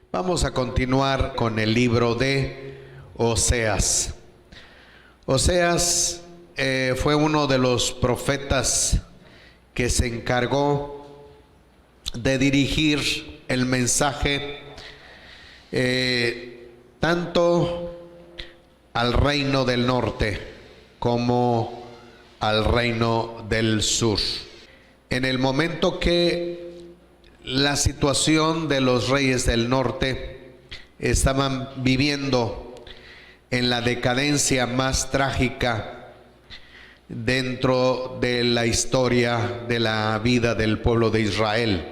Vamos a continuar con el libro de Oseas. Oseas fue uno de los profetas que se encargó de dirigir el mensaje tanto al reino del norte como al reino del sur. En el momento que la situación de los reyes del norte estaban viviendo en la decadencia más trágica dentro de la historia de la vida del pueblo de Israel.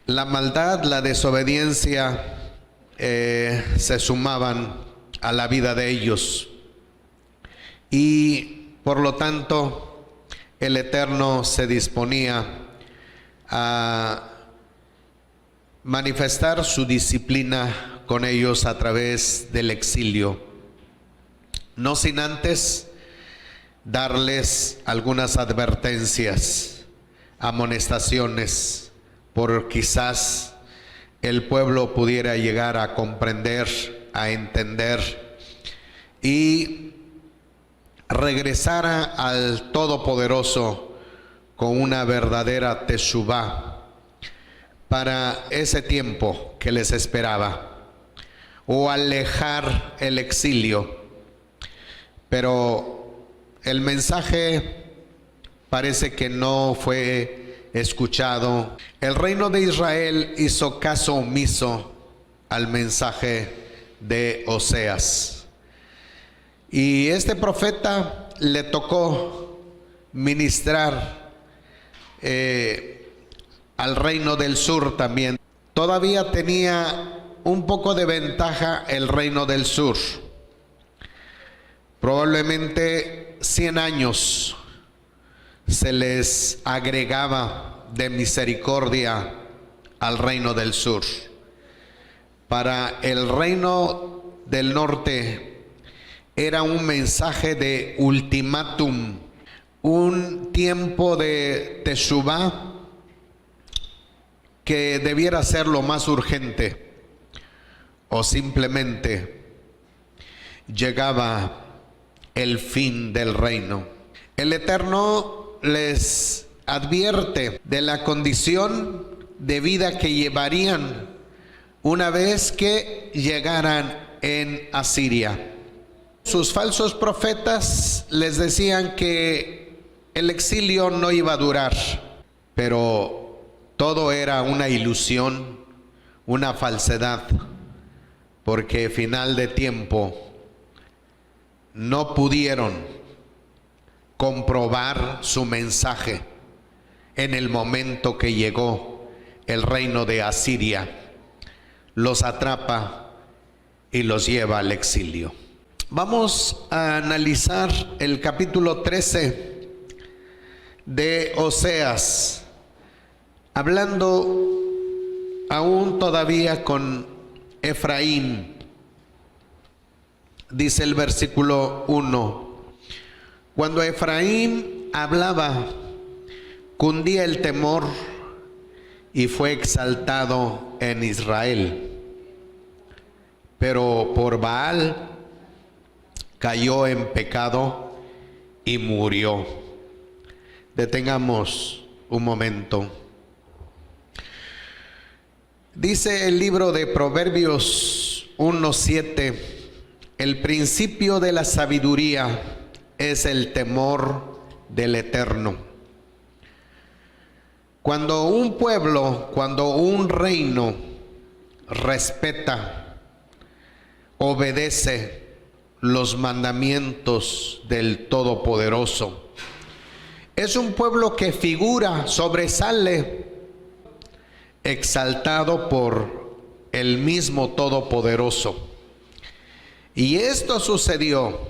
La maldad, la desobediencia se sumaban a la vida de ellos, y por lo tanto el Eterno se disponía a manifestar su disciplina con ellos a través del exilio, no sin antes darles algunas advertencias, amonestaciones, por quizás el pueblo pudiera llegar a comprender, a entender y regresara al Todopoderoso con una verdadera teshuvá para ese tiempo que les esperaba, o alejar el exilio. Pero el mensaje parece que no fue escuchado. El reino de Israel hizo caso omiso al mensaje de Oseas, y este profeta le tocó ministrar al reino del sur también. Todavía tenía un poco de ventaja el reino del sur. Probablemente 100 años se les agregaba de misericordia al reino del sur. Para el reino del norte era un mensaje de ultimátum, un tiempo de teshuvá que debiera ser lo más urgente, o simplemente llegaba el fin del reino. El Eterno les advierte de la condición de vida que llevarían una vez que llegaran en Asiria. Sus falsos profetas les decían que el exilio no iba a durar, pero todo era una ilusión, una falsedad, porque final de tiempo no pudieron comprobar su mensaje en el momento que llegó el reino de Asiria, los atrapa y los lleva al exilio. Vamos a analizar el capítulo 13 de Oseas, hablando aún todavía con Efraín. Dice el versículo 1: cuando Efraín hablaba, cundía el temor y fue exaltado en Israel. Pero por Baal cayó en pecado y murió. Detengamos un momento. Dice el libro de Proverbios 1:7: el principio de la sabiduría es el temor del Eterno. Cuando un pueblo, cuando un reino respeta, obedece los mandamientos del Todopoderoso, es un pueblo que figura, sobresale, exaltado por el mismo Todopoderoso. Y esto sucedió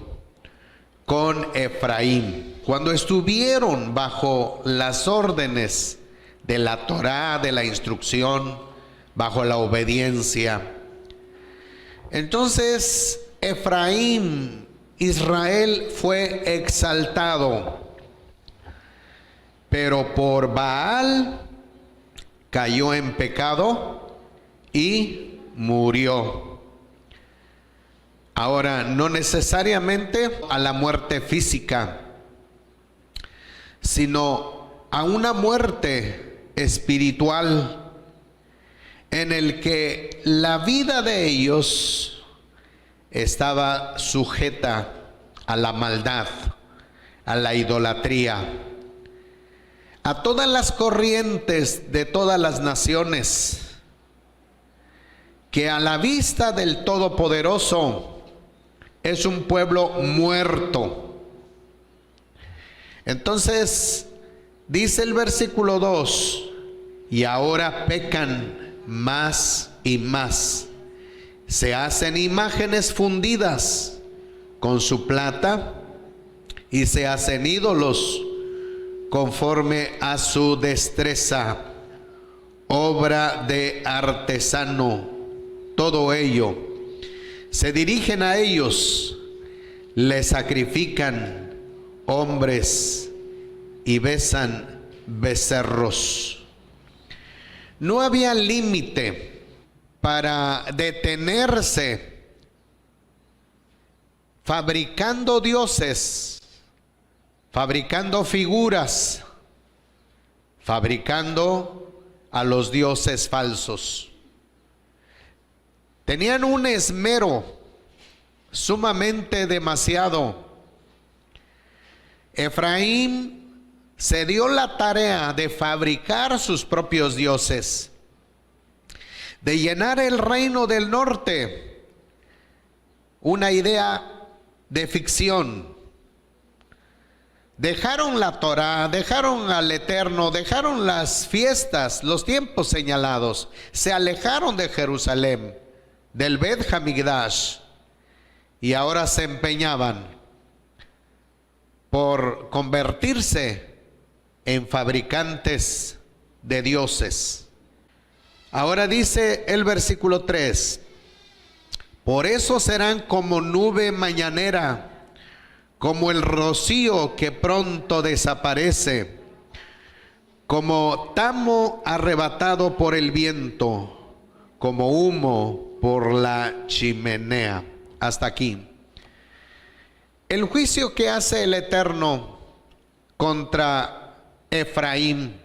con Efraín. Cuando estuvieron bajo las órdenes de la Torá, de la instrucción, bajo la obediencia, entonces Efraín, Israel, fue exaltado. Pero por Baal cayó en pecado y murió. Ahora, no necesariamente a la muerte física, sino a una muerte espiritual en el que la vida de ellos estaba sujeta a la maldad, a la idolatría, a todas las corrientes de todas las naciones, que a la vista del Todopoderoso es un pueblo muerto. Entonces, dice el versículo 2, y ahora pecan más y más. Se hacen imágenes fundidas con su plata y se hacen ídolos conforme a su destreza, obra de artesano. Todo ello. Se dirigen a ellos, les sacrifican hombres y besan becerros. No había límite para detenerse fabricando dioses, fabricando figuras, fabricando a los dioses falsos. Tenían un esmero sumamente demasiado. Efraín se dio la tarea de fabricar sus propios dioses, de llenar el reino del norte, una idea de ficción. Dejaron la Torá, dejaron al Eterno, dejaron las fiestas, los tiempos señalados, se alejaron de Jerusalén, del Bet Hamikdash, y ahora se empeñaban por convertirse en fabricantes de dioses. Ahora dice el versículo 3, por eso serán como nube mañanera, como el rocío que pronto desaparece, como tamo arrebatado por el viento, como humo por la chimenea. Hasta aquí. El juicio que hace el Eterno contra Efraín.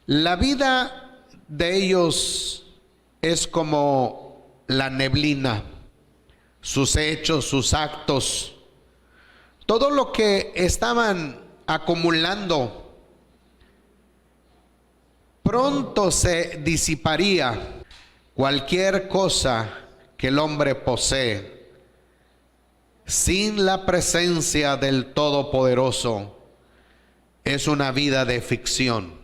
La vida de ellos es como la neblina, sus hechos, sus actos, todo lo que estaban acumulando pronto se disiparía. Cualquier cosa que el hombre posee sin la presencia del Todopoderoso es una vida de ficción.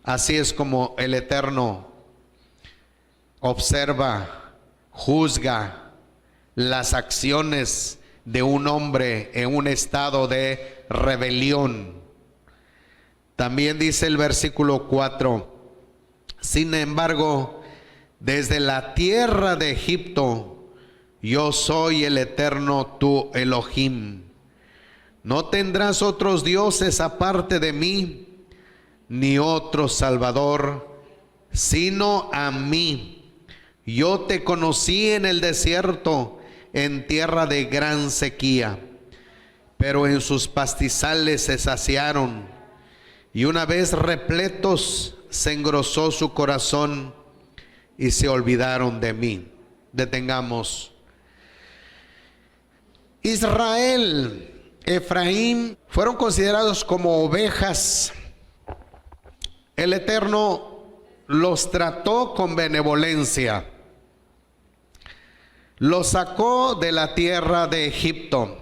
Así es como el Eterno observa, juzga las acciones de un hombre en un estado de rebelión. También dice el versículo 4, sin embargo, desde la tierra de Egipto, yo soy el Eterno tu Elohim. No tendrás otros dioses aparte de mí, ni otro Salvador, sino a mí. Yo te conocí en el desierto, en tierra de gran sequía, pero en sus pastizales se saciaron, y una vez repletos se engrosó su corazón, y se olvidaron de mí. Detengamos. Israel, Efraín fueron considerados como ovejas. El Eterno los trató con benevolencia. Los sacó de la tierra de Egipto.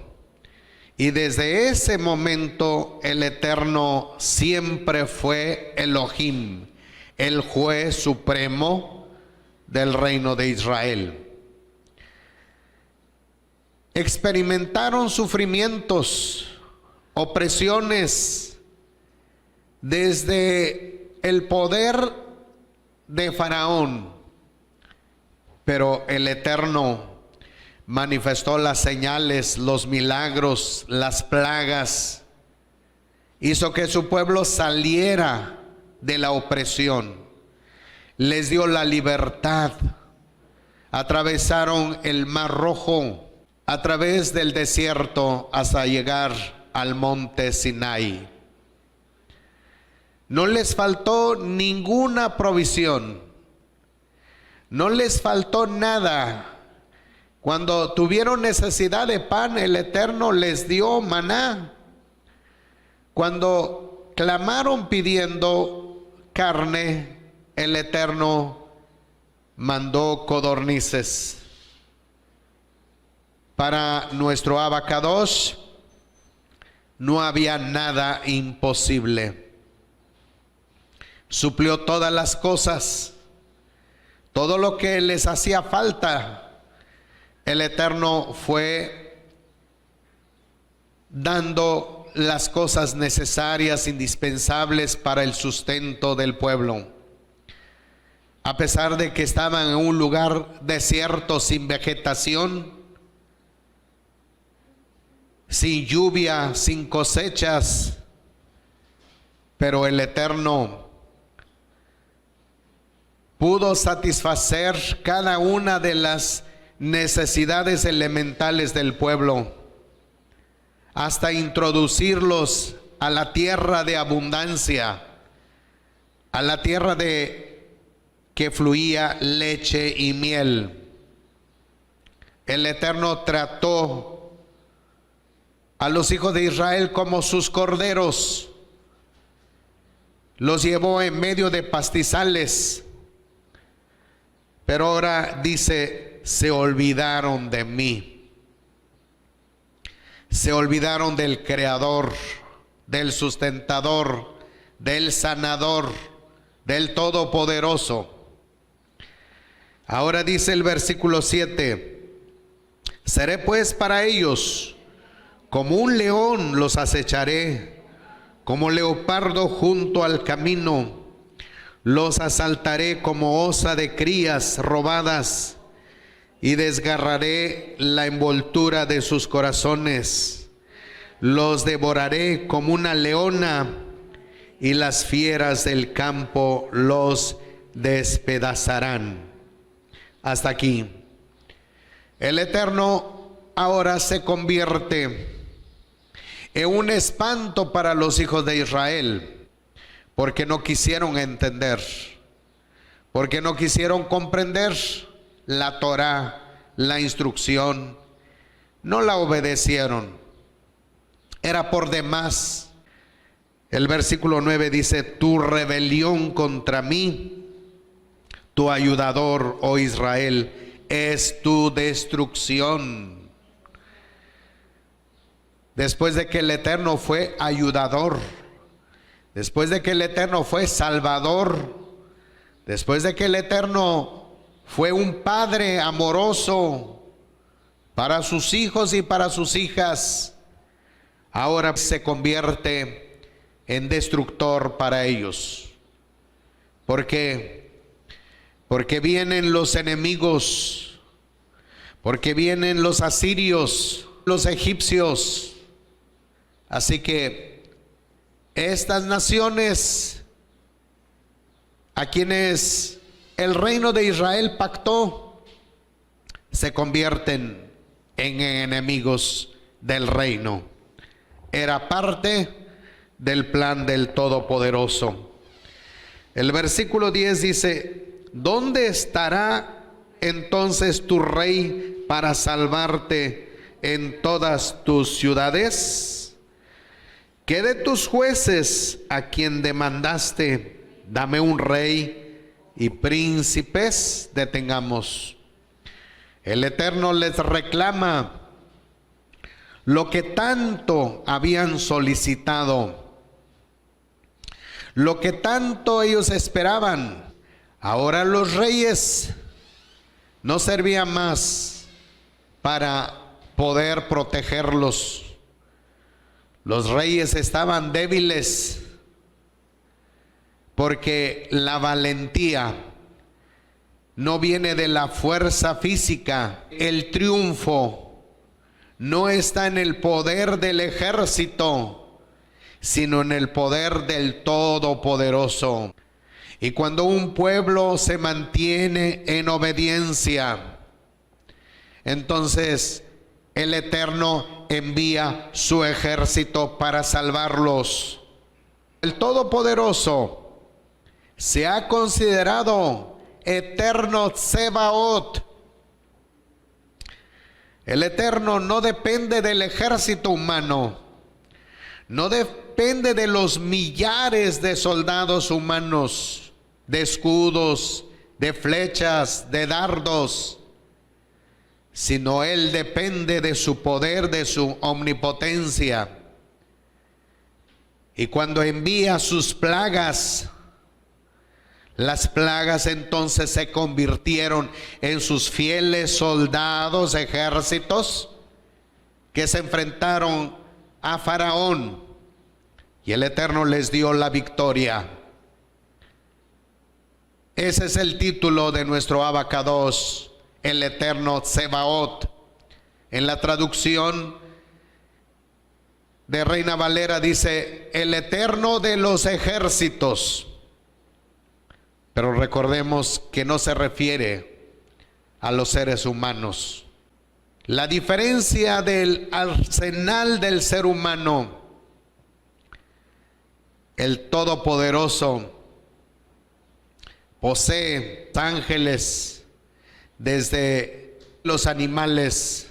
Y desde ese momento el Eterno siempre fue Elohim, el juez supremo del reino de Israel. Experimentaron sufrimientos, opresiones, desde el poder de Faraón, pero el Eterno manifestó las señales, los milagros, las plagas, hizo que su pueblo saliera de la opresión. les dio la libertad. Atravesaron el Mar Rojo a través del desierto hasta llegar al monte Sinai. No les faltó ninguna provisión, no les faltó nada. Cuando tuvieron necesidad de pan, el Eterno les dio maná. Cuando clamaron pidiendo carne, el Eterno mandó codornices. Para nuestro Abacadosh no había nada imposible. Suplió todas las cosas, todo lo que les hacía falta. El Eterno fue dando las cosas necesarias, indispensables para el sustento del pueblo. A pesar de que estaban en un lugar desierto, sin vegetación, sin lluvia, sin cosechas, pero el Eterno pudo satisfacer cada una de las necesidades elementales del pueblo, hasta introducirlos a la tierra de abundancia, a la tierra que fluía leche y miel. El Eterno trató a los hijos de Israel como sus corderos, los llevó en medio de pastizales. Pero ahora dice, se olvidaron de mí. Se olvidaron del Creador, del Sustentador, del Sanador, del Todopoderoso. Ahora dice el versículo 7, seré pues para ellos como un león, los acecharé, como leopardo junto al camino. Los asaltaré como osa de crías robadas y desgarraré la envoltura de sus corazones. Los devoraré como una leona y las fieras del campo los despedazarán. Hasta aquí. El Eterno ahora se convierte en un espanto para los hijos de Israel, porque no quisieron entender, porque no quisieron comprender la Torá, la instrucción, no la obedecieron. Era por demás. El versículo 9 dice, tu rebelión contra mí, tu ayudador, oh Israel, es tu destrucción. Después de que el Eterno fue ayudador, después de que el Eterno fue salvador, después de que el Eterno fue un padre amoroso para sus hijos y para sus hijas, ahora se convierte en destructor para ellos. ¿Por qué? Porque vienen los enemigos, porque vienen los asirios, los egipcios. Así que estas naciones a quienes el reino de Israel pactó se convierten en enemigos del reino. Era parte del plan del Todopoderoso. El versículo 10 dice, ¿dónde estará entonces tu rey para salvarte en todas tus ciudades? ¿Qué de tus jueces a quien demandaste, dame un rey y príncipes detengamos? El Eterno les reclama lo que tanto habían solicitado, lo que tanto ellos esperaban. Ahora los reyes no servían más para poder protegerlos. Los reyes estaban débiles porque la valentía no viene de la fuerza física. El triunfo no está en el poder del ejército, sino en el poder del Todopoderoso. Y cuando un pueblo se mantiene en obediencia, entonces el Eterno envía su ejército para salvarlos. El Todopoderoso se ha considerado eterno Tsebaot. El Eterno no depende del ejército humano, no depende de los millares de soldados humanos, de escudos, de flechas, de dardos, sino Él depende de su poder, de su omnipotencia. Y cuando envía sus plagas, las plagas entonces se convirtieron en sus fieles soldados, ejércitos, que se enfrentaron a Faraón, y el Eterno les dio la victoria. Ese es el título de nuestro Abacados, el Eterno Tsebaot. En la traducción de Reina Valera dice, el Eterno de los ejércitos. Pero recordemos que no se refiere a los seres humanos. La diferencia del arsenal del ser humano, el Todopoderoso posee ángeles, desde los animales,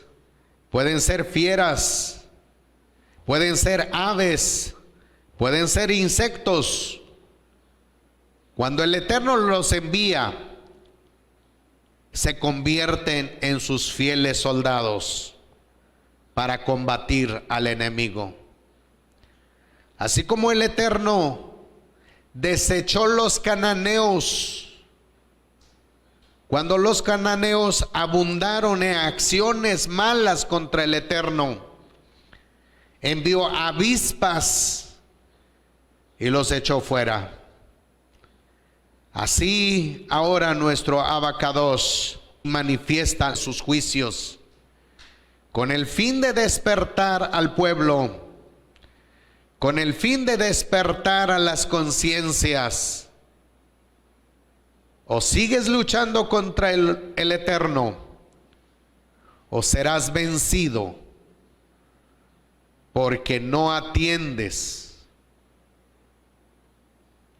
pueden ser fieras, pueden ser aves, pueden ser insectos. Cuando el Eterno los envía, se convierten en sus fieles soldados para combatir al enemigo. Así como el Eterno desechó los cananeos, cuando los cananeos abundaron en acciones malas contra el Eterno, envió avispas y los echó fuera. Así ahora nuestro Abacados manifiesta sus juicios con el fin de despertar al pueblo, con el fin de despertar a las conciencias. O sigues luchando contra el Eterno, o serás vencido, porque no atiendes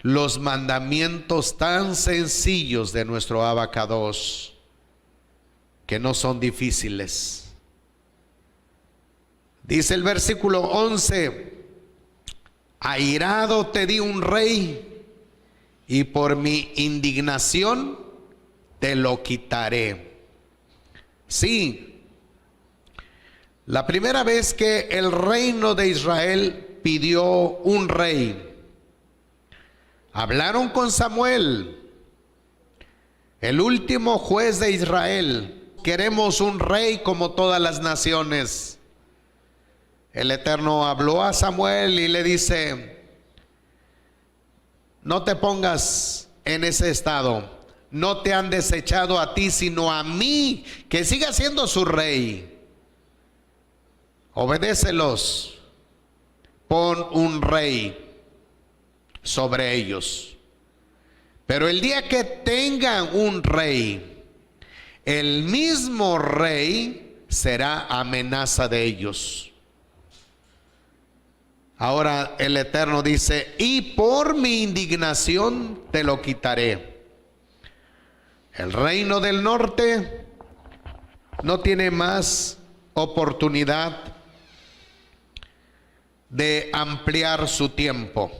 los mandamientos tan sencillos de nuestro Abacados, que no son difíciles. Dice el versículo 11, airado te di un rey, y por mi indignación te lo quitaré. Sí, la primera vez que el reino de Israel pidió un rey, hablaron con Samuel, el último juez de Israel. Queremos un rey como todas las naciones. El Eterno habló a Samuel y le dice, no te pongas en ese estado, no te han desechado a ti sino a mí, que siga siendo su rey. Obedécelos, pon un rey sobre ellos. Pero el día que tengan un rey, el mismo rey será amenaza de ellos. Ahora el Eterno dice, y por mi indignación te lo quitaré. El reino del norte no tiene más oportunidad de ampliar su tiempo.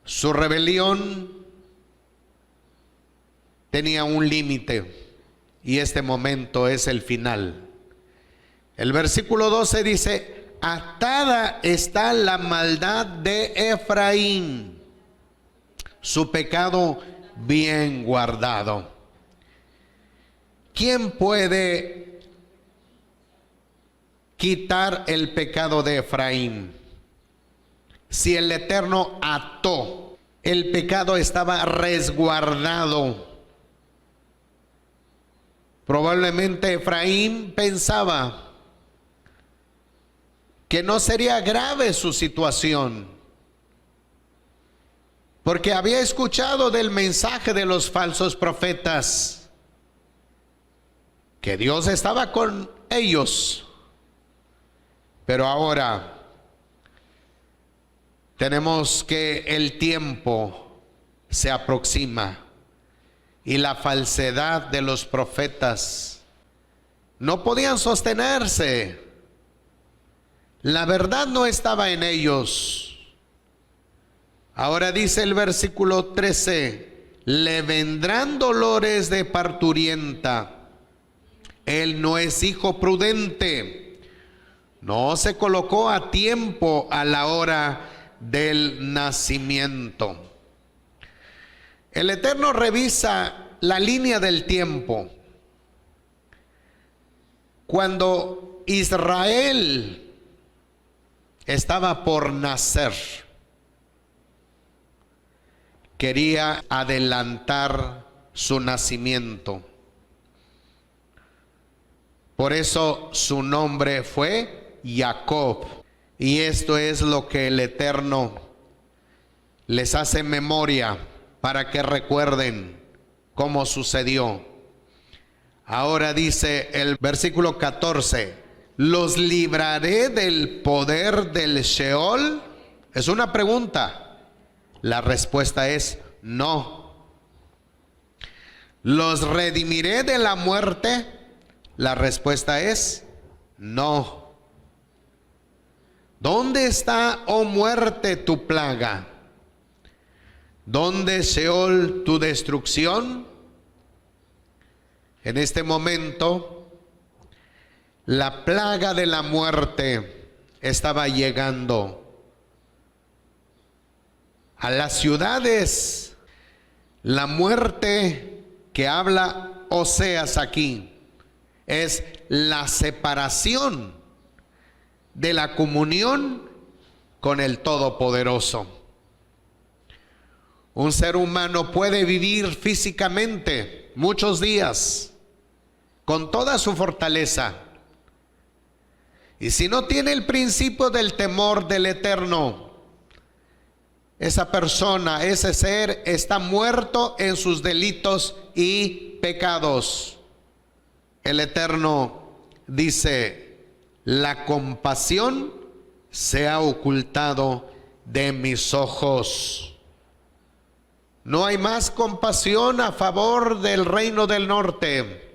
Su rebelión tenía un límite y este momento es el final. El versículo 12 dice, atada está la maldad de Efraín, su pecado bien guardado. ¿Quién puede quitar el pecado de Efraín? Si el Eterno ató, el pecado estaba resguardado. Probablemente Efraín pensaba que no sería grave su situación, porque había escuchado del mensaje de los falsos profetas, que Dios estaba con ellos. Pero ahora tenemos que el tiempo se aproxima y la falsedad de los profetas no podían sostenerse. La verdad no estaba en ellos. Ahora dice el versículo 13, le vendrán dolores de parturienta. Él no es hijo prudente, no se colocó a tiempo a la hora del nacimiento. El Eterno revisa la línea del tiempo. Cuando Israel estaba por nacer, quería adelantar su nacimiento. Por eso su nombre fue Jacob. Y esto es lo que el Eterno les hace memoria para que recuerden cómo sucedió. Ahora dice el versículo 14, ¿los libraré del poder del Sheol? Es una pregunta. La respuesta es no. ¿Los redimiré de la muerte? La respuesta es no. ¿Dónde está, oh muerte, tu plaga? ¿Dónde, Sheol, tu destrucción? En este momento, la plaga de la muerte estaba llegando a las ciudades. La muerte que habla Oseas aquí es la separación de la comunión con el Todopoderoso. Un ser humano puede vivir físicamente muchos días con toda su fortaleza, y si no tiene el principio del temor del Eterno, esa persona, ese ser está muerto en sus delitos y pecados. El Eterno dice, la compasión se ha ocultado de mis ojos. No hay más compasión a favor del reino del norte.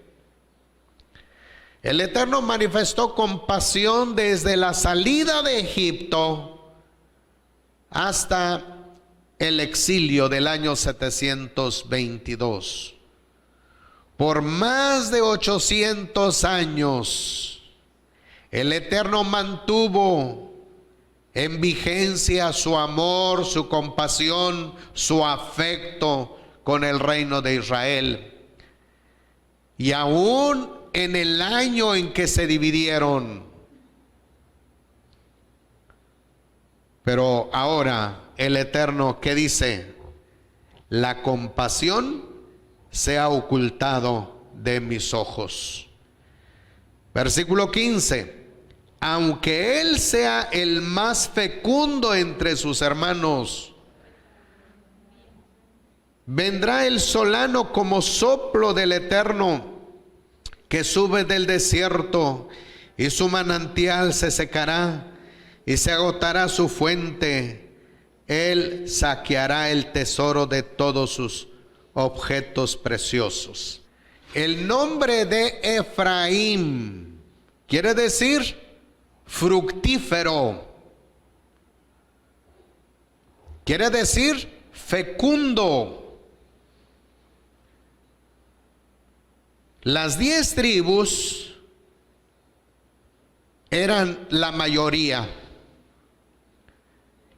El Eterno manifestó compasión desde la salida de Egipto hasta el exilio del año 722. Por más de 800 años, el Eterno mantuvo en vigencia su amor, su compasión, su afecto con el reino de Israel. Y aún en el año en que se dividieron. Pero ahora el Eterno, ¿qué dice? La compasión se ha ocultado de mis ojos. Versículo 15. Aunque él sea el más fecundo entre sus hermanos, vendrá el solano como soplo del Eterno, que sube del desierto, y su manantial se secará y se agotará su fuente. Él saqueará el tesoro de todos sus objetos preciosos. El nombre de Efraín quiere decir fructífero, quiere decir fecundo. Las 10 tribus eran la mayoría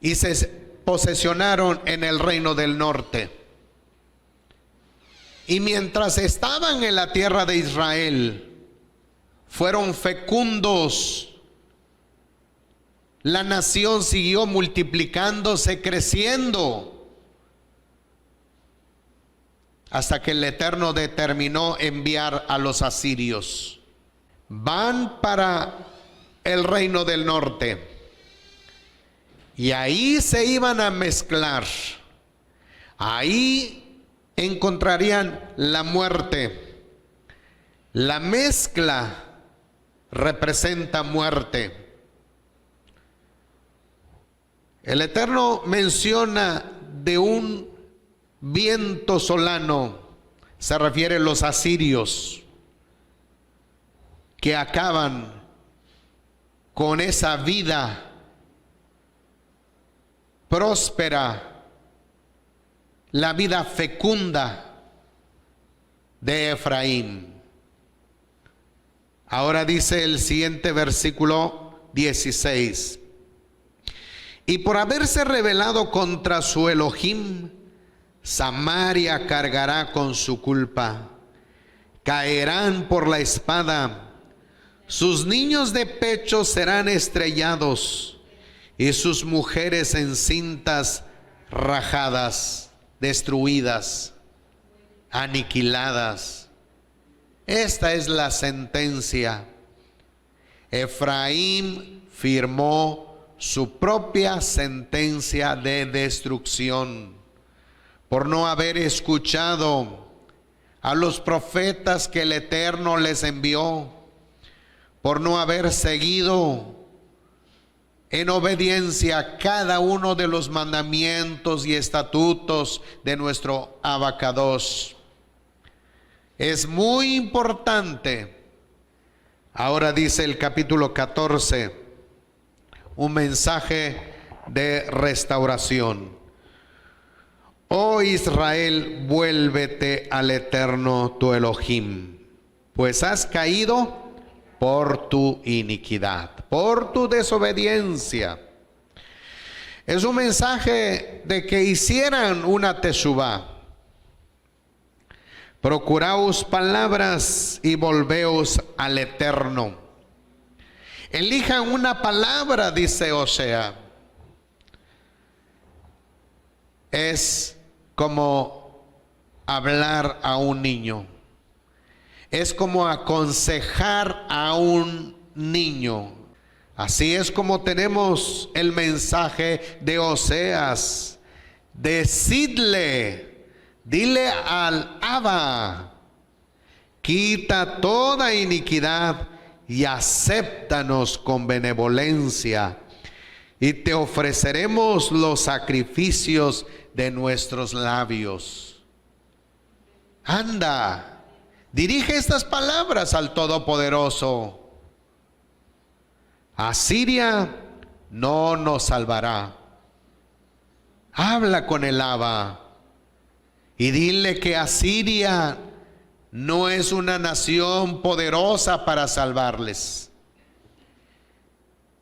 y se posesionaron en el reino del norte. Y mientras estaban en la tierra de Israel, fueron fecundos. La nación siguió multiplicándose, creciendo, hasta que el Eterno determinó enviar a los asirios. Van para el reino del norte, y ahí se iban a mezclar Ahí encontrarían la muerte. La mezcla representa muerte. El Eterno menciona de un viento solano, se refiere a los asirios, que acaban con esa vida próspera, la vida fecunda de Efraín. Ahora dice el siguiente versículo 16. Y por haberse rebelado contra su Elohim, Samaria cargará con su culpa. Caerán por la espada. Sus niños de pecho serán estrellados y sus mujeres encintas rajadas, destruidas, aniquiladas. Esta es la sentencia. Efraín firmó su propia sentencia de destrucción por no haber escuchado a los profetas que el Eterno les envió, por no haber seguido en obediencia a cada uno de los mandamientos y estatutos de nuestro Abacados. Es muy importante. Ahora dice el capítulo 14, un mensaje de restauración. Oh Israel, vuélvete al Eterno tu Elohim, pues has caído por tu iniquidad, por tu desobediencia. Es un mensaje de que hicieran una teshuvá. Procuraos palabras y volveos al Eterno. Elijan una palabra, dice Osea. Es como hablar a un niño. Es como aconsejar a un niño. Así es como tenemos el mensaje de Oseas. Decidle, dile al Abba, quita toda iniquidad y acéptanos con benevolencia, y te ofreceremos los sacrificios de nuestros labios. Anda, dirige estas palabras al Todopoderoso. Asiria no nos salvará. Habla con el Abba y dile que Asiria no es una nación poderosa para salvarles.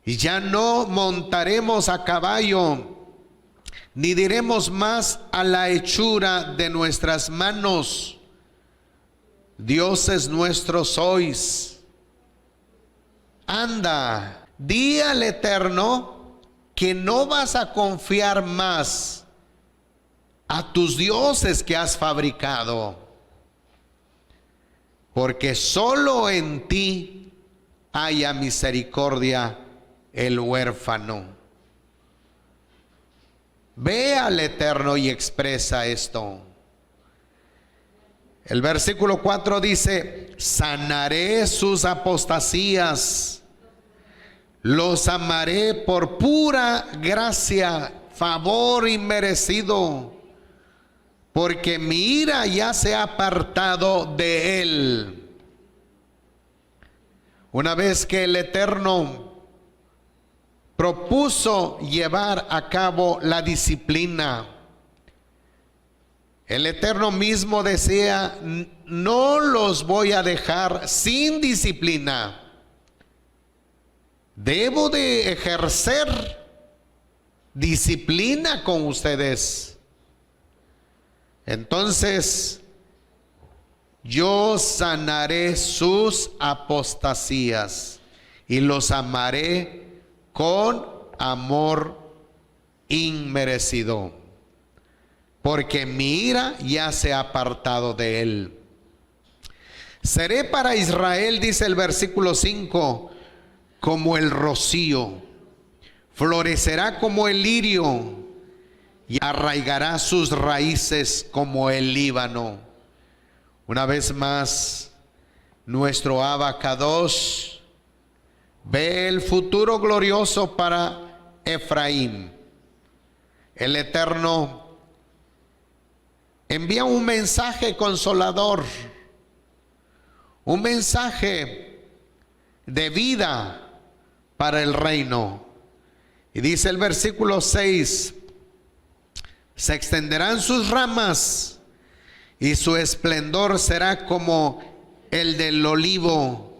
Y ya no montaremos a caballo, ni diremos más a la hechura de nuestras manos: dioses nuestros sois. Anda, di al Eterno que no vas a confiar más a tus dioses que has fabricado, porque solo en ti haya misericordia el huérfano. Ve al Eterno y expresa esto. El versículo 4 dice: sanaré sus apostasías, los amaré por pura gracia, favor inmerecido, porque mi ira ya se ha apartado de él. Una vez que el Eterno propuso llevar a cabo la disciplina, el Eterno mismo decía: no los voy a dejar sin disciplina. Debo de ejercer disciplina con ustedes. Entonces, yo sanaré sus apostasías y los amaré con amor inmerecido, porque mi ira ya se ha apartado de él. Seré para Israel, dice el versículo 5, como el rocío, florecerá como el lirio, y arraigará sus raíces como el Líbano. Una vez más, nuestro Abacados ve el futuro glorioso para Efraín. El Eterno envía un mensaje consolador, un mensaje de vida para el reino. Y dice el versículo 6, se extenderán sus ramas y su esplendor será como el del olivo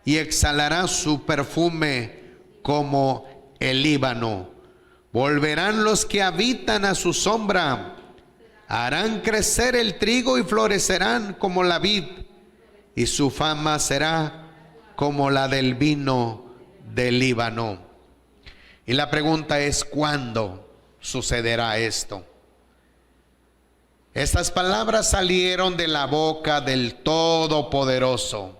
y exhalará su perfume como el Líbano. Volverán los que habitan a su sombra, harán crecer el trigo y florecerán como la vid, y su fama será como la del vino del Líbano. Y la pregunta es, ¿cuándo sucederá esto? Estas palabras salieron de la boca del Todopoderoso.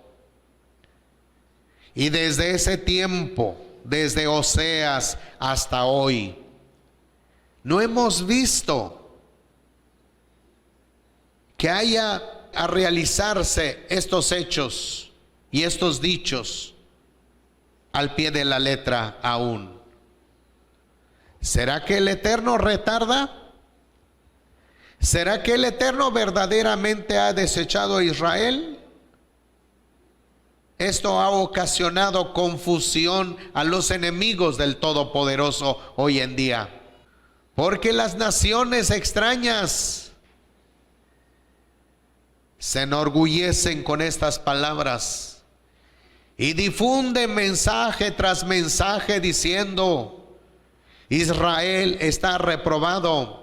Y desde ese tiempo, desde Oseas hasta hoy, no hemos visto que haya a realizarse estos hechos y estos dichos al pie de la letra aún. ¿Será que el Eterno retarda? ¿Será que el Eterno verdaderamente ha desechado a Israel? Esto ha ocasionado confusión a los enemigos del Todopoderoso hoy en día, porque las naciones extrañas se enorgullecen con estas palabras y difunden mensaje tras mensaje diciendo: Israel está reprobado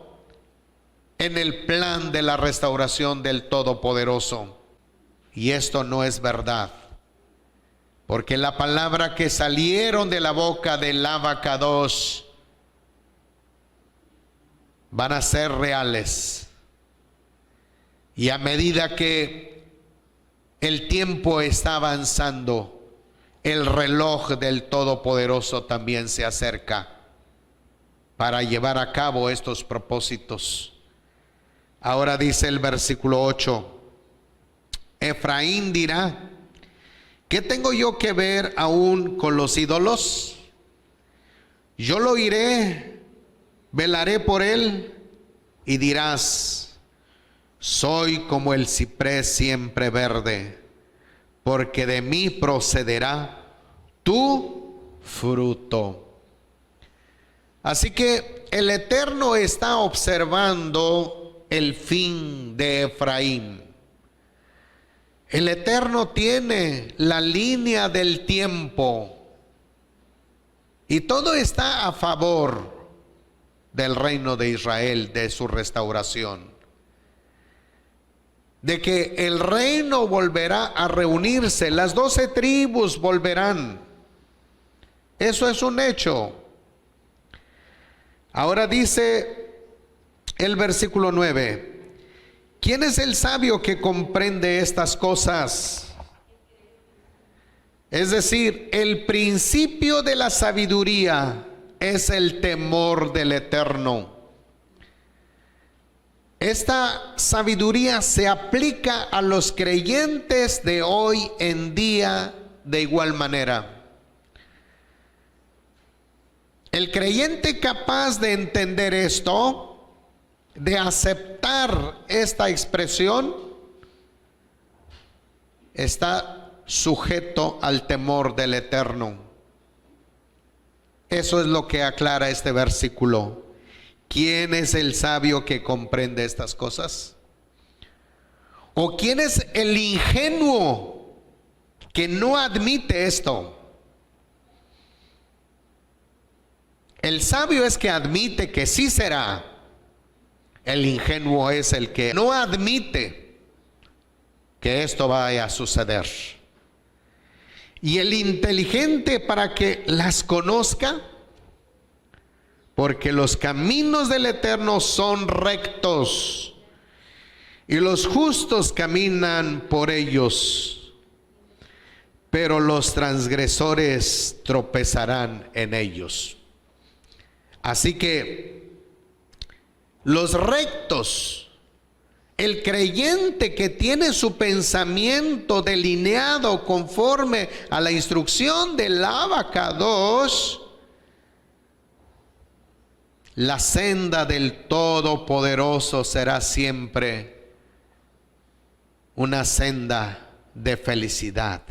en el plan de la restauración del Todopoderoso. Y esto no es verdad, porque la palabra que salieron de la boca del Abacados van a ser reales. Y a medida que el tiempo está avanzando, el reloj del Todopoderoso también se acerca para llevar a cabo estos propósitos. Ahora dice el versículo 8, Efraín dirá: ¿qué tengo yo que ver aún con los ídolos? Yo lo oiré, velaré por él, y dirás: soy como el ciprés siempre verde, porque de mí procederá tu fruto. Así que el Eterno está observando el fin de Efraín. El Eterno tiene la línea del tiempo y todo está a favor del reino de Israel, de su restauración, de que el reino volverá a reunirse, las 12 tribus volverán. Eso es un hecho. Ahora dice el versículo 9, ¿quién es el sabio que comprende estas cosas? Es decir, el principio de la sabiduría es el temor del Eterno. Esta sabiduría se aplica a los creyentes de hoy en día de igual manera. El creyente capaz de entender esto, de aceptar esta expresión, está sujeto al temor del Eterno. Eso es lo que aclara este versículo. ¿Quién es el sabio que comprende estas cosas? ¿O quién es el ingenuo que no admite esto? El sabio es que admite que sí será. El ingenuo es el que no admite que esto vaya a suceder. Y el inteligente, para que las conozca, porque los caminos del Eterno son rectos y los justos caminan por ellos, pero los transgresores tropezarán en ellos. Así que los rectos, el creyente que tiene su pensamiento delineado conforme a la instrucción del Abacadosh, la senda del Todopoderoso será siempre una senda de felicidad.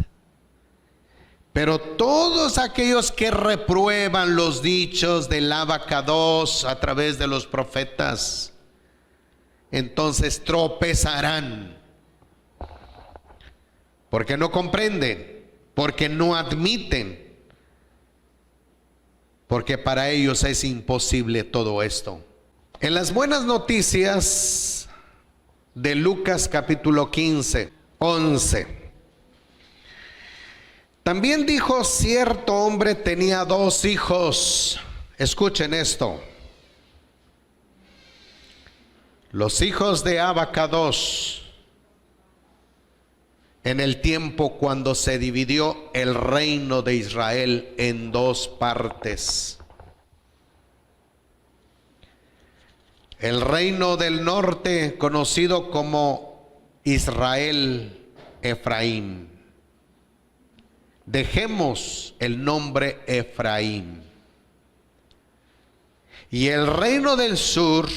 Pero todos aquellos que reprueban los dichos del Abacadosh a través de los profetas, entonces tropezarán, porque no comprenden, porque no admiten, porque para ellos es imposible todo esto. En las buenas noticias de Lucas capítulo 15, 11. También dijo: cierto hombre tenía 2 hijos. Escuchen esto. Los hijos de Abacadosh, en el tiempo cuando se dividió el reino de Israel en 2 partes. El reino del norte, conocido como Israel, Efraín. Dejemos el nombre Efraín. Y el reino del sur,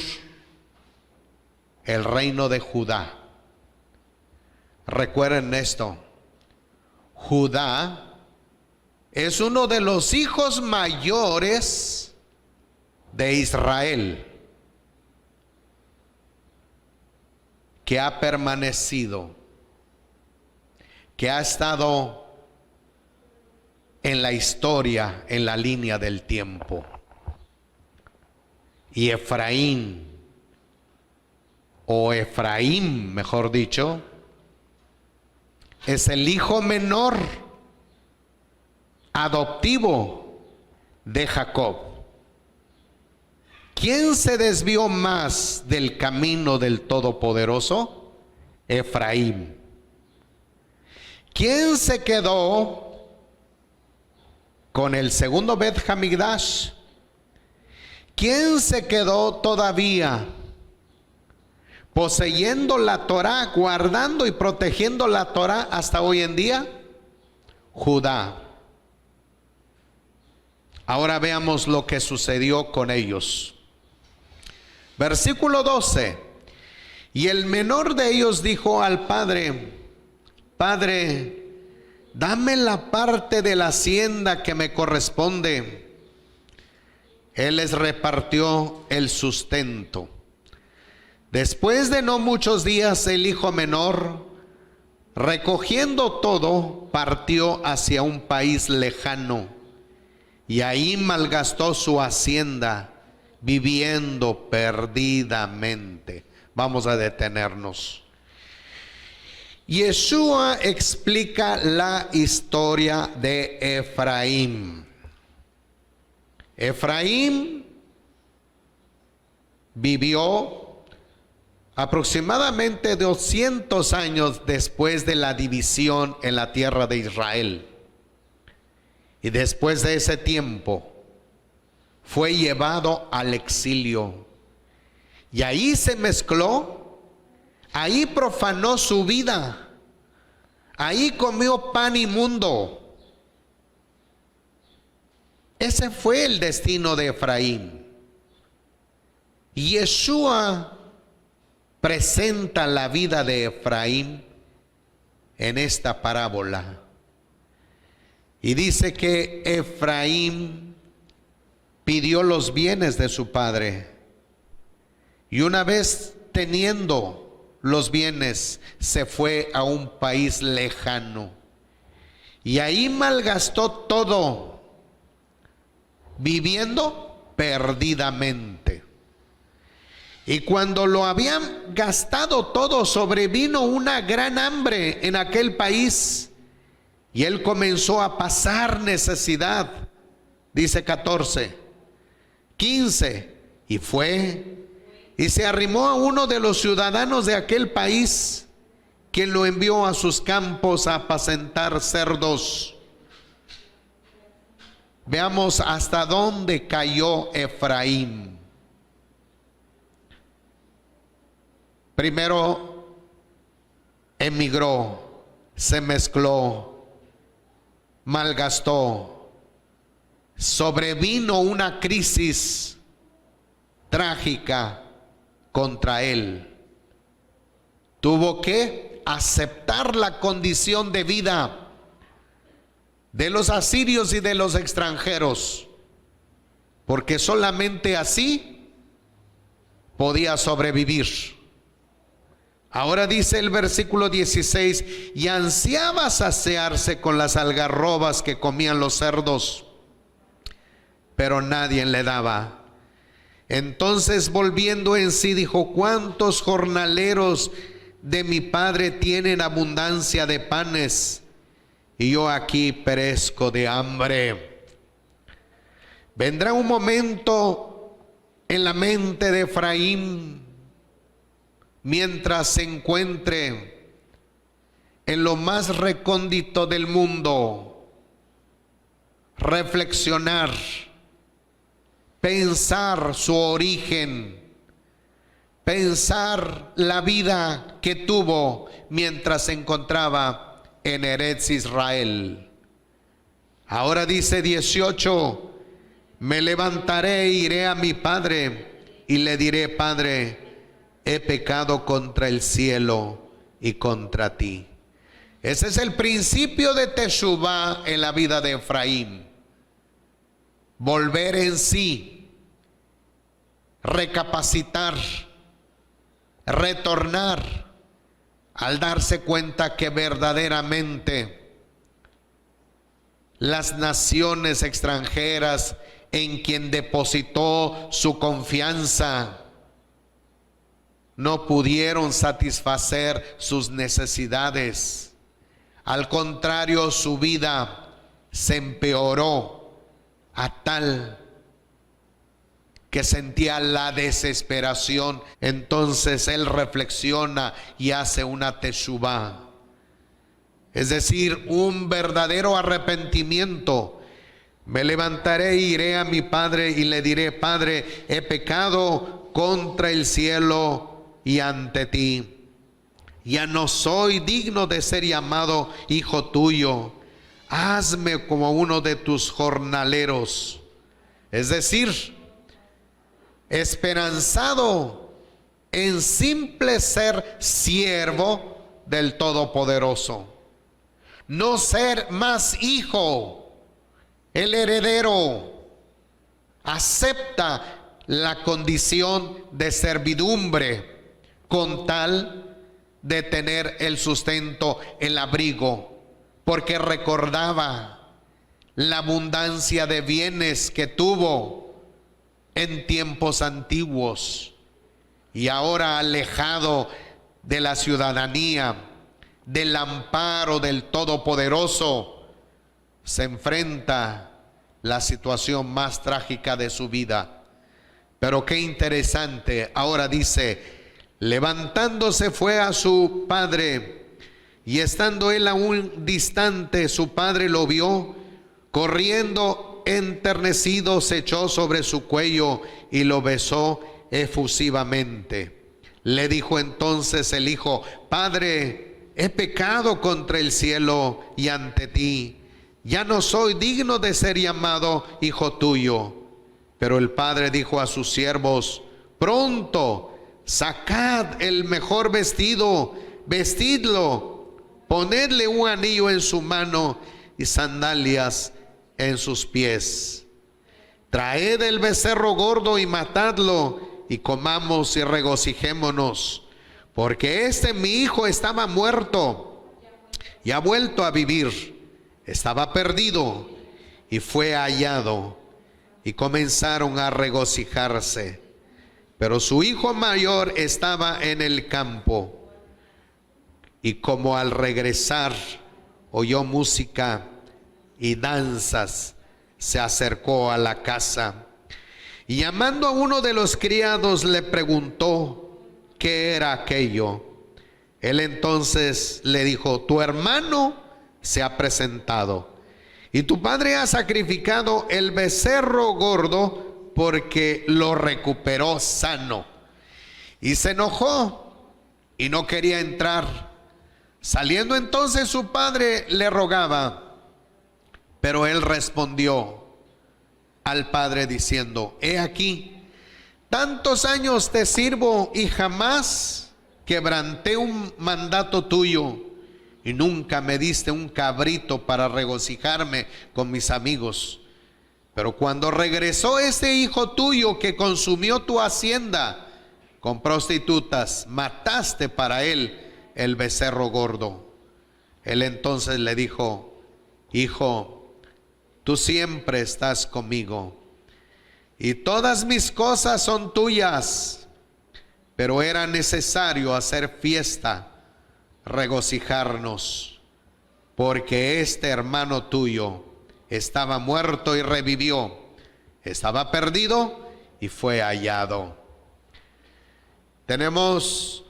el reino de Judá. Recuerden esto: Judá es uno de los hijos mayores de Israel, que ha permanecido, que ha estado en la historia, en la línea del tiempo. Y Efraín, o Efraín, mejor dicho, es el hijo menor adoptivo de Jacob. ¿Quién se desvió más del camino del Todopoderoso? Efraín. ¿Quién se quedó con el segundo Bet Hamikdash? ¿Quién se quedó todavía poseyendo la Torá, guardando y protegiendo la Torá hasta hoy en día? Judá. Ahora veamos lo que sucedió con ellos. Versículo 12. Y el menor de ellos dijo al padre: Padre, dame la parte de la hacienda que me corresponde. Él les repartió el sustento. Después de no muchos días, el hijo menor, recogiendo todo, partió hacia un país lejano, y ahí malgastó su hacienda, viviendo perdidamente. Vamos a detenernos. Yeshua explica la historia de Efraín. Efraín vivió aproximadamente 200 años después de la división en la tierra de Israel. Y después de ese tiempo fue llevado al exilio. Y ahí se mezcló, ahí profanó su vida, ahí comió pan inmundo. Ese fue el destino de Efraín. Y Yeshua presenta la vida de Efraín en esta parábola. Y dice que Efraín pidió los bienes de su padre. Y una vez teniendo los bienes, se fue a un país lejano. Y ahí malgastó todo, viviendo perdidamente. Y cuando lo habían gastado todo, sobrevino una gran hambre en aquel país. Y él comenzó a pasar necesidad. Dice 14, 15. Y fue y se arrimó a uno de los ciudadanos de aquel país, quien lo envió a sus campos a apacentar cerdos. Veamos hasta dónde cayó Efraín. primero emigró, se mezcló, malgastó, sobrevino una crisis trágica contra él. Tuvo que aceptar la condición de vida de los asirios y de los extranjeros, porque solamente así podía sobrevivir. Ahora dice el versículo 16: y ansiaba saciarse con las algarrobas que comían los cerdos, pero nadie le daba. Entonces, volviendo en sí, dijo: ¿cuántos jornaleros de mi padre tienen abundancia de panes, y yo aquí perezco de hambre? Vendrá un momento en la mente de Efraín, mientras se encuentre en lo más recóndito del mundo, reflexionar, pensar su origen, pensar la vida que tuvo mientras se encontraba en Eretz Israel. Ahora dice 18: me levantaré e iré a mi padre y le diré: Padre, he pecado contra el cielo y contra ti. Ese es el principio de Teshuvá en la vida de Efraín. Volver en sí, recapacitar, retornar, al darse cuenta que verdaderamente las naciones extranjeras en quien depositó su confianza no pudieron satisfacer sus necesidades. Al contrario, su vida se empeoró a tal que sentía la desesperación. Entonces él reflexiona y hace una teshuvá, es decir, un verdadero arrepentimiento. Me levantaré e iré a mi padre y le diré: Padre, he pecado contra el cielo y ante ti. Ya no soy digno de ser llamado hijo tuyo. Hazme como uno de tus jornaleros. Es decir, esperanzado en simple ser siervo del Todopoderoso, no ser más hijo, el heredero. Acepta la condición de servidumbre con tal de tener el sustento, el abrigo, porque recordaba la abundancia de bienes que tuvo en tiempos antiguos, y ahora alejado de la ciudadanía, del amparo del Todopoderoso, se enfrenta la situación más trágica de su vida. Pero qué interesante, ahora dice: levantándose fue a su padre, y estando él aún distante, su padre lo vio, corriendo enternecido, se echó sobre su cuello y lo besó efusivamente. Le dijo entonces el hijo: Padre, he pecado contra el cielo y ante ti, ya no soy digno de ser llamado hijo tuyo. Pero el padre dijo a sus siervos: pronto, sacad el mejor vestido, vestidlo, ponedle un anillo en su mano y sandalias en sus pies. Traed el becerro gordo y matadlo, y comamos y regocijémonos, porque mi hijo estaba muerto y ha vuelto a vivir, estaba perdido y fue hallado. Y comenzaron a regocijarse. Pero su hijo mayor estaba en el campo, y como al regresar oyó música y danzas, se acercó a la casa, y llamando a uno de los criados le preguntó qué era aquello. Él entonces le dijo: tu hermano se ha presentado, y tu padre ha sacrificado el becerro gordo porque lo recuperó sano. Y se enojó y no quería entrar. Saliendo entonces su padre le rogaba, pero él respondió al padre diciendo: he aquí, tantos años te sirvo y jamás quebranté un mandato tuyo, y nunca me diste un cabrito para regocijarme con mis amigos. Pero cuando regresó ese hijo tuyo que consumió tu hacienda con prostitutas, mataste para él el becerro gordo. Él entonces le dijo: hijo, tú siempre estás conmigo y todas mis cosas son tuyas, pero era necesario hacer fiesta, regocijarnos, porque este hermano tuyo estaba muerto y revivió, estaba perdido y fue hallado. Tenemos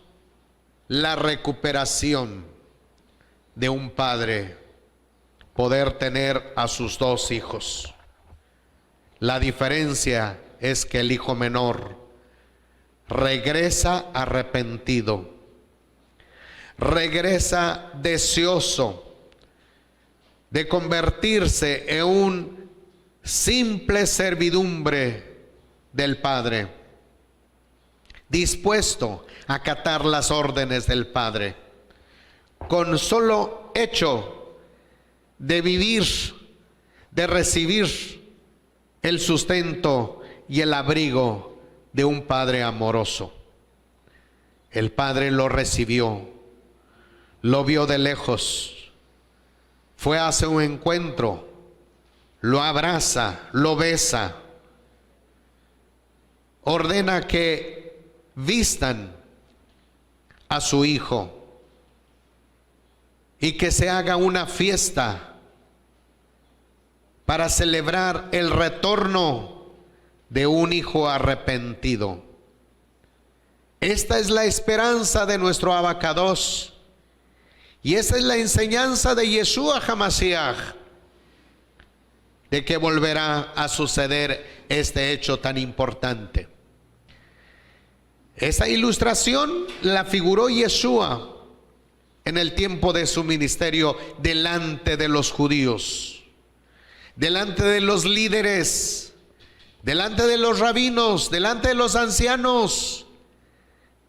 la recuperación de un padre, poder tener a sus dos hijos. La diferencia es que el hijo menor regresa arrepentido, regresa deseoso de convertirse en un simple servidumbre del Padre, dispuesto a acatar las órdenes del Padre, con solo hecho de vivir, de recibir el sustento y el abrigo de un Padre amoroso. El Padre lo recibió, lo vio de lejos, fue a su encuentro, lo abraza, lo besa, ordena que vistan a su hijo y que se haga una fiesta para celebrar el retorno de un hijo arrepentido. Esta es la esperanza de nuestro Abacados. Y esa es la enseñanza de Yeshua HaMashiach, de que volverá a suceder este hecho tan importante. Esa ilustración la figuró Yeshua en el tiempo de su ministerio delante de los judíos, delante de los líderes, delante de los rabinos, delante de los ancianos,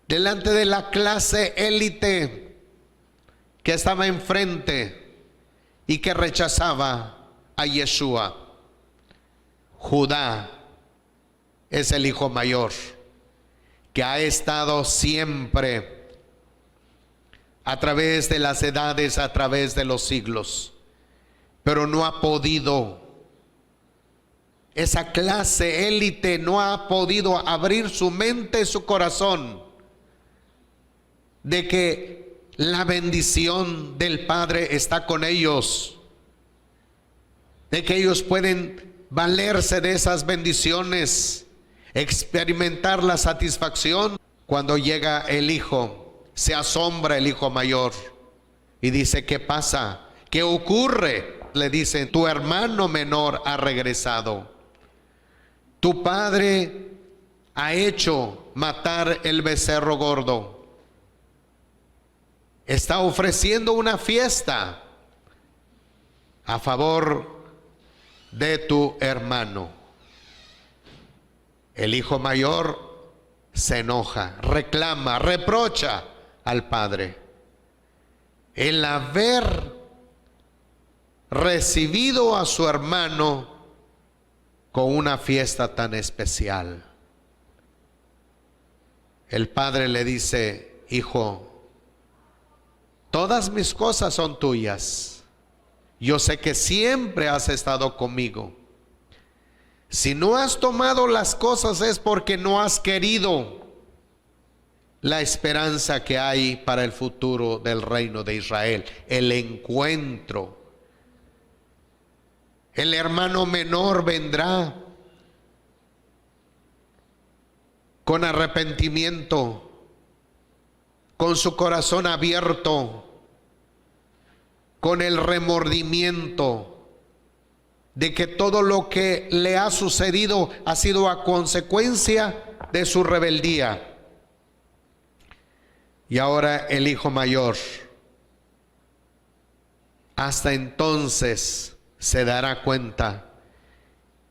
delante de la clase élite que estaba enfrente y que rechazaba a Yeshua. Judá es el hijo mayor que ha estado siempre a través de las edades, a través de los siglos, pero no ha podido, esa clase élite no ha podido abrir su mente, su corazón, de que la bendición del Padre está con ellos, de que ellos pueden valerse de esas bendiciones, experimentar la satisfacción. Cuando llega el hijo, se asombra el hijo mayor y dice: ¿qué pasa? ¿Qué ocurre? Le dice: tu hermano menor ha regresado, tu padre ha hecho matar el becerro gordo, está ofreciendo una fiesta a favor de tu hermano. El hijo mayor se enoja, reclama, reprocha al padre el haber recibido a su hermano con una fiesta tan especial. El padre le dice: hijo, todas mis cosas son tuyas. Yo sé que siempre has estado conmigo. Si no has tomado las cosas es porque no has querido la esperanza que hay para el futuro del reino de Israel, el encuentro. El hermano menor vendrá con arrepentimiento, con su corazón abierto, con el remordimiento de que todo lo que le ha sucedido ha sido a consecuencia de su rebeldía. Y ahora el hijo mayor, hasta entonces se dará cuenta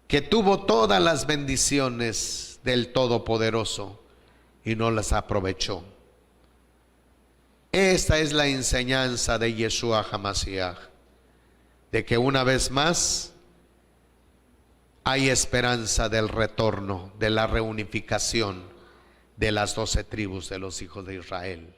que tuvo todas las bendiciones del Todopoderoso y no las aprovechó. Esta es la enseñanza de Yeshua HaMashiach, de que una vez más hay esperanza del retorno, de la reunificación de las 12 tribus de los hijos de Israel.